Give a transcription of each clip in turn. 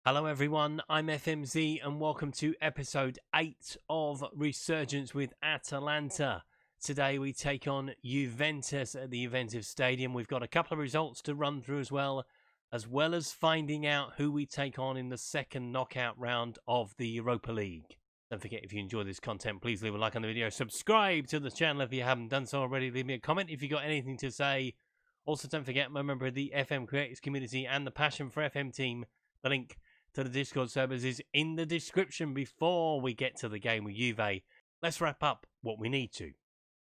Hello everyone, I'm FMZ and welcome to episode 8 of Resurgence with Atalanta. Today we take on Juventus at the Juventus Stadium. We've got a couple of results to run through as well as finding out who we take on in the second knockout round of the Europa League. Don't forget, if you enjoy this content, please leave a like on the video. Subscribe to the channel if you haven't done so already. Leave me a comment if you've got anything to say. Also, don't forget, I'm a member of the FM Creators community and the Passion for FM team. The link to the Discord servers is in the description. Before we get to the game with Juve, let's wrap up what we need to.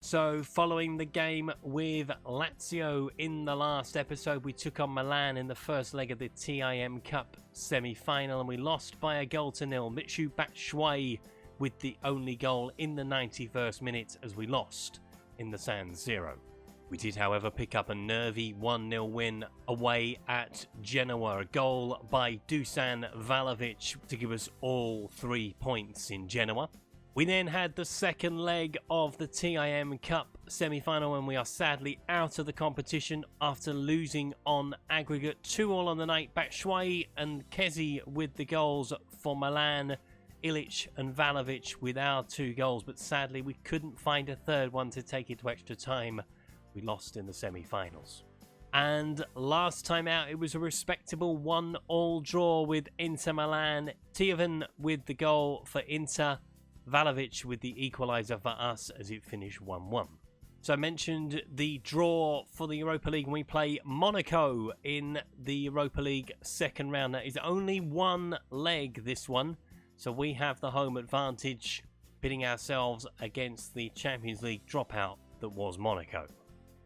So, following the game with Lazio in the last episode, we took on Milan in the first leg of the TIM Cup semi-final, and we lost by 1-0. Michy Batshuayi with the only goal in the 91st minute as we lost in the San Siro. We did, however, pick up a nervy 1-0 win away at Genoa. A goal by Dusan Vlahovic to give us all 3 points in Genoa. We then had the second leg of the TIM Cup semi-final when we are sadly out of the competition after losing on aggregate 2-all on the night. Batshuayi and Kezi with the goals for Milan. Ilic and Vlahovic with our 2 goals, but sadly we couldn't find a third one to take it to extra time. We lost in the semi-finals. And last time out, it was a respectable 1-all draw with Inter Milan. Tieven with the goal for Inter. Vlahovic with the equaliser for us as it finished 1-1. So I mentioned the draw for the Europa League when we play Monaco in the Europa League second round. That is only one leg, this one. So we have the home advantage, pitting ourselves against the Champions League dropout that was Monaco.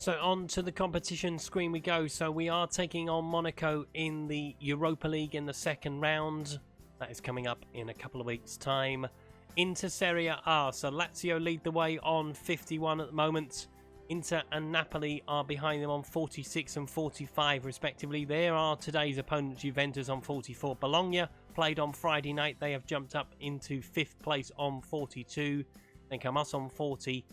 So on to the competition screen we go. So we are taking on Monaco in the Europa League in the second round. That is coming up in a couple of weeks' time. Into Serie A. So Lazio lead the way on 51 at the moment. Inter and Napoli are behind them on 46 and 45 respectively. There are today's opponents, Juventus on 44. Bologna played on Friday night. They have jumped up into 5th place on 42. Then come us on 40.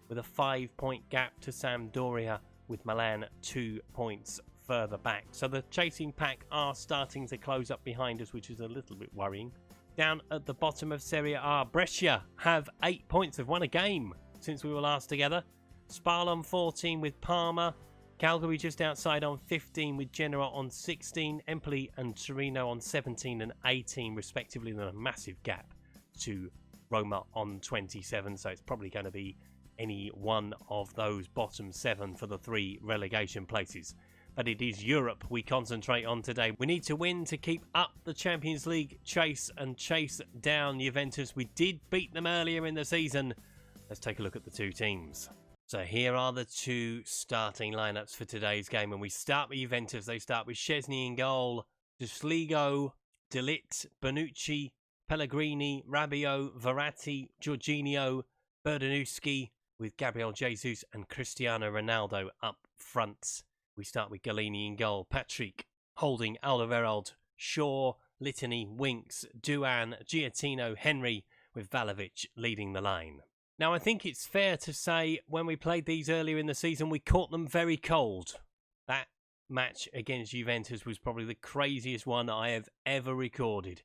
With a 5-point gap to Sampdoria, with Milan 2 points further back. So the chasing pack are starting to close up behind us, which is a little bit worrying. Down at the bottom of Serie A, Brescia have 8 points, have won a game since we were last together. Spal on 14 with Parma. Calgary just outside on 15 with Genoa on 16. Empoli and Torino on 17 and 18 respectively. Then a massive gap to Roma on 27, so it's probably going to be any one of those bottom 7 for the 3 relegation places. But it is Europe we concentrate on today. We need to win to keep up the Champions League chase and chase down Juventus. We did beat them earlier in the season. Let's take a look at the 2 teams. So here are the 2 starting lineups for today's game. And we start with Juventus. They start with Szczesny in goal, Sligo, De Ligt, Bonucci, Pellegrini, Rabiot, Verratti, Jorginho, Berdanuschi, with Gabriel Jesus and Cristiano Ronaldo up front. We start with Galini in goal, Patrick, Holding, Alderweireld, Shaw, Litany, Winks, Duan, Giottino, Henry, with Vlahovic leading the line. Now I think it's fair to say when we played these earlier in the season, we caught them very cold. That match against Juventus was probably the craziest one I have ever recorded.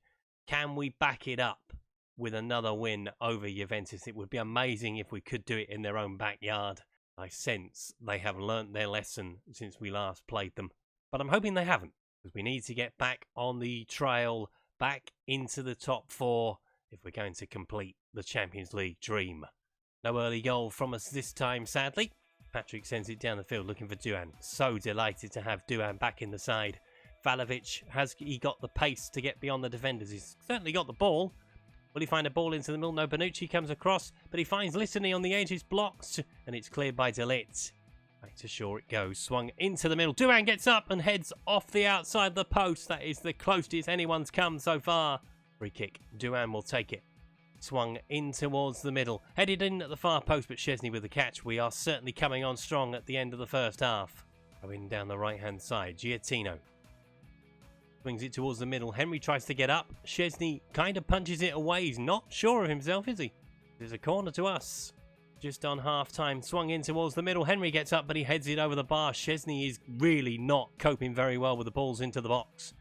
Can we back it up with another win over Juventus? It would be amazing if we could do it in their own backyard. I sense they have learnt their lesson since we last played them. But I'm hoping they haven't, because we need to get back on the trail, back into the top 4 if we're going to complete the Champions League dream. No early goal from us this time, sadly. Patrick sends it down the field looking for Duan. So delighted to have Duan back in the side. Vlahovic, has he got the pace to get beyond the defenders? He's certainly got the ball. Will he find a ball into the middle? No, Bonucci comes across, but he finds Litany on the edge. It's blocked, and it's cleared by De Ligt. Back to Shaw it goes. Swung into the middle. Duan gets up and heads off the outside of the post. That is the closest anyone's come so far. Free kick. Duan will take it. Swung in towards the middle. Headed in at the far post, but Szczesny with the catch. We are certainly coming on strong at the end of the first half. Going down the right-hand side. Giottino swings it towards the middle. Henry tries to get up. Szczesny kind of punches it away. He's not sure of himself, is he? There's a corner to us. Just on half-time. Swung in towards the middle. Henry gets up, but he heads it over the bar. Szczesny is really not coping very well with the balls into the box.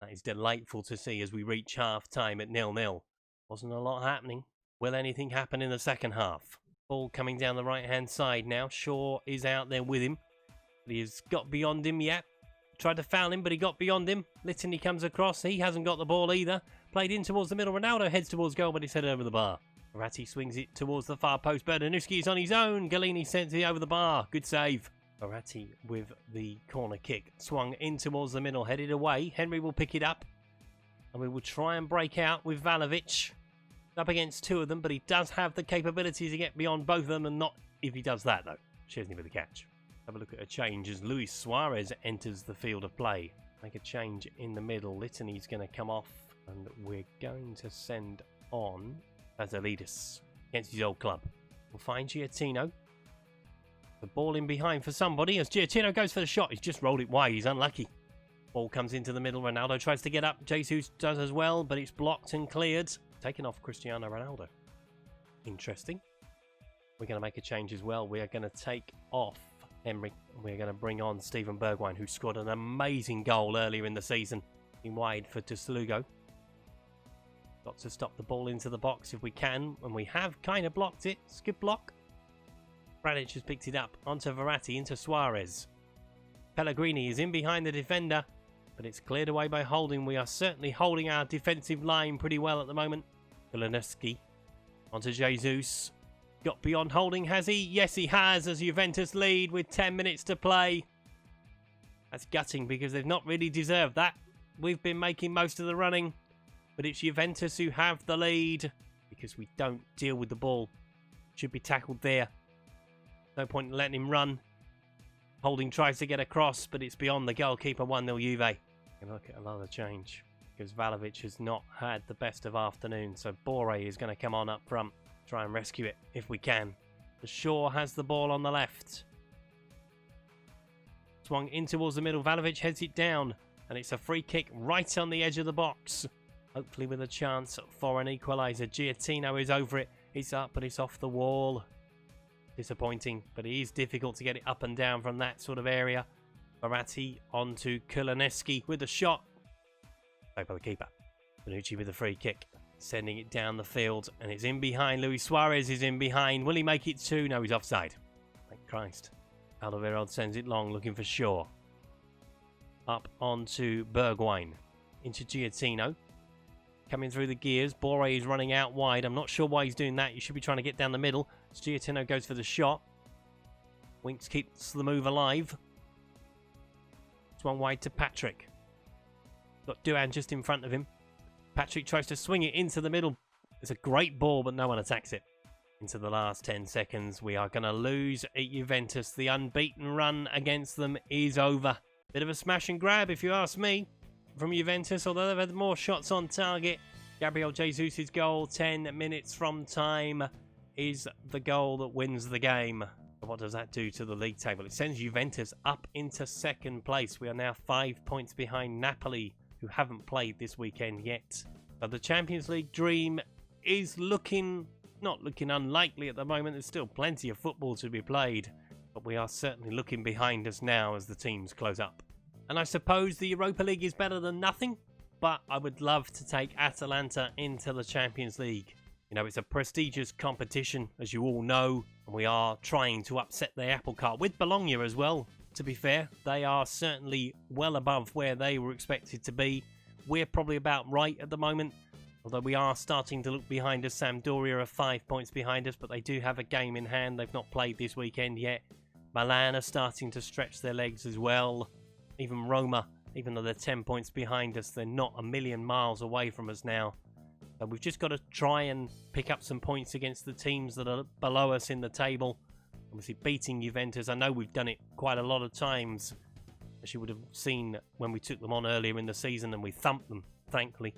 That is delightful to see as we reach half-time at 0-0. Wasn't a lot happening. Will anything happen in the second half? Ball coming down the right-hand side now. Shaw is out there with him. But he has got beyond him, yeah. Tried to foul him, but he got beyond him. Litany comes across. He hasn't got the ball either. Played in towards the middle. Ronaldo heads towards goal, but it's headed over the bar. Verratti swings it towards the far post. Berdanuschi is on his own. Galini sends it over the bar. Good save. Verratti with the corner kick. Swung in towards the middle. Headed away. Henry will pick it up. And we will try and break out with Vlahovic. Up against two of them, but he does have the capability to get beyond both of them, and not if he does that, though. Chesney with the catch. Have a look at a change as Luis Suarez enters the field of play. Make a change in the middle. Litany's going to come off, and we're going to send on Vasilidis against his old club. We'll find Giottino. The ball in behind for somebody as Giottino goes for the shot. He's just rolled it wide. He's unlucky. Ball comes into the middle. Ronaldo tries to get up. Jesus does as well, but it's blocked and cleared. Taken off Cristiano Ronaldo. Interesting. We're going to make a change as well. We are going to take off Henry. We're going to bring on Steven Bergwijn, who scored an amazing goal earlier in the season. In wide for Teslugo. Got to stop the ball into the box if we can, and we have kind of blocked it. It's a good block. Bradic has picked it up onto Verratti, into Suarez. Pellegrini is in behind the defender, but it's cleared away by Holding. We are certainly holding our defensive line pretty well at the moment. Kulinowski onto Jesus. Got beyond Holding, has he? Yes, he has, as Juventus lead with 10 minutes to play. That's gutting because they've not really deserved that. We've been making most of the running, but it's Juventus who have the lead because we don't deal with the ball. Should be tackled there. No point in letting him run. Holding tries to get across, but it's beyond the goalkeeper. 1-0 Juve. And look at another change because Vlahovic has not had the best of afternoon, so Bore is going to come on up front. Try and rescue it if we can. The Shaw has the ball on the left. Swung in towards the middle. Vlahovic heads it down, and it's a free kick right on the edge of the box. Hopefully with a chance for an equaliser. Giottino is over it. It's up, but it's off the wall. Disappointing, but it is difficult to get it up and down from that sort of area. Verratti onto Kulinowski with a shot. Over the keeper. Bonucci with a free kick. Sending it down the field, and it's in behind. Luis Suarez is in behind. Will he make it two? No, he's offside. Thank Christ. Alderweireld sends it long, looking for Shaw. Up onto Bergwijn. Into Giottino. Coming through the gears. Bore is running out wide. I'm not sure why he's doing that. You should be trying to get down the middle. Giottino goes for the shot. Winks keeps the move alive. It's one wide to Patrick. Got Duan just in front of him. Patrick tries to swing it into the middle. It's a great ball, but no one attacks it. Into the last 10 seconds, we are going to lose at Juventus. The unbeaten run against them is over. Bit of a smash and grab, if you ask me, from Juventus, although they've had more shots on target. Gabriel Jesus' goal, 10 minutes from time, is the goal that wins the game. What does that do to the league table? It sends Juventus up into second place. We are now 5 points behind Napoli, who haven't played this weekend yet. But the Champions League dream is not looking unlikely at the moment. There's still plenty of football to be played, but we are certainly looking behind us now as the teams close up. And I suppose the Europa League is better than nothing, but I would love to take Atalanta into the Champions League. You know, it's a prestigious competition, as you all know, and we are trying to upset the apple cart with Bologna as well. To be fair, they are certainly well above where they were expected to be. We're probably about right at the moment, although we are starting to look behind us. Sampdoria are 5 points behind us, but they do have a game in hand. They've not played this weekend yet. Milan are starting to stretch their legs as well. Even Roma, even though they're 10 points behind us, they're not a million miles away from us now. So we've just got to try and pick up some points against the teams that are below us in the table. Obviously beating Juventus, I know we've done it quite a lot of times, as you would have seen when we took them on earlier in the season and we thumped them, thankfully.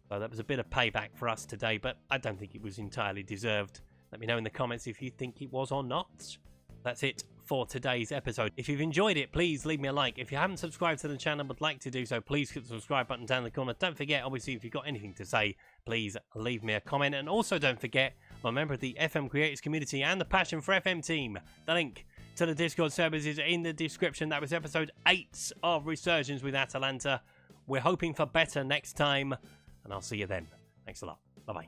So that was a bit of payback for us today, but I don't think it was entirely deserved. Let me know in the comments if you think it was or not. That's it for today's episode. If you've enjoyed it, please leave me a like. If you haven't subscribed to the channel and would like to do so, please click the subscribe button down in the corner. Don't forget, obviously, if you've got anything to say, please leave me a comment. And also don't forget, I'm a member of the FM Creators community and the Passion for FM team. The link to the Discord servers is in the description. That was episode 8 of Resurgence with Atalanta. We're hoping for better next time, and I'll see you then. Thanks a lot. Bye-bye.